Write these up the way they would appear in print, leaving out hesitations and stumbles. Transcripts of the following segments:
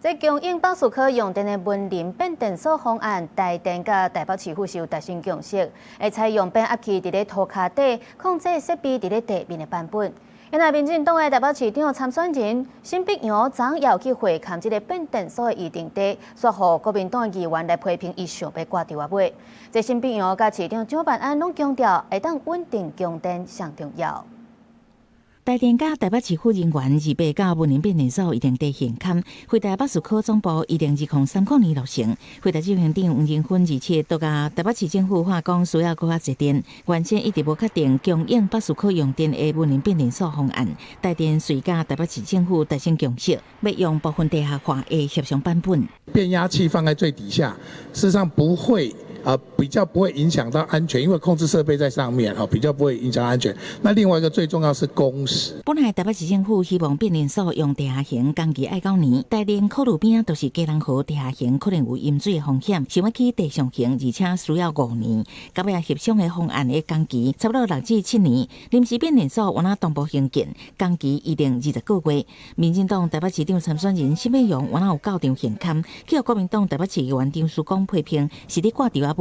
在供應北蘇科用電的文林變電所方案，台電甲台北市府是有達成共識，會採用變壓器佇咧塗骹底控制設備佇咧地面的版本。因為民進黨的台北市長參選人辛碧陽昨要去會勘這個變電所的議程地，說予國民黨議員來批評伊想要掛掉尾。這辛碧陽甲市長蔣萬安攏強調，會當穩定供電上重要。台電甲台北市府人員28到文林變電所議程地現勘，回台北蘇科總部2020-30年落成。回台執行長吳仁勳27都甲台北市政府話講，需要更加節電，原先一直無確定供應北蘇科用電的文林變電所方案。台電隨甲台北市政府達成共識，要用部分地下化的協商版本。變壓器放在最底下，事實上不會。比較不會影響到安全，因為控制設備在上面，比較不會影響安全。那另外一個最重要是工時。本來台北市政府希望變電所用地下型工期愛9年，台電考慮邊都是佳人河地下型可能有淹水的風險，想要去地上型，而且需要5年。到尾協商的方案的工期差不多6至7年，臨時變電所往那東部興建，工期一定20個月。民進黨台北市長參選人辛碧陽往那有到場現勘，去予國民黨台北市議員張書光批評，是咧掛掉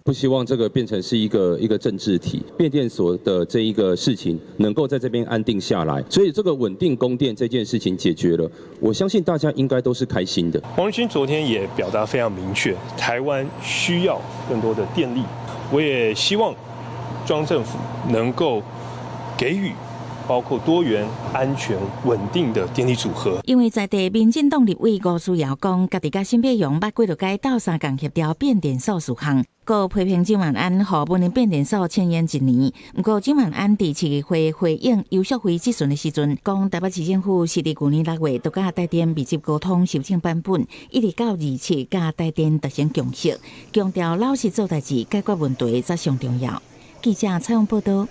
不希望這個變成是一個政治體，變電所的這一個事情能夠在這邊安定下來，所以這個穩定供電這件事情解決了，我相信大家應該都是開心的。王仁勳昨天也表達非常明確，台灣需要更多的電力，我也希望中央政府能夠給予包括多元、安全、穩定的電力組合。因為在地民進黨立委吳思瑤講，家己甲辛碧陽捌幾落該鬥相共協調變電所事項，佮批評蔣萬安予文林變電所簽約1年。不過蔣萬安在市議會回應游淑慧質詢的時陣，講台北市政府是在去年6月就甲台電密集溝通修正版本，一直到27甲台電達成共識，強調老實做代志，解決問題才上重要。記者採訪報道。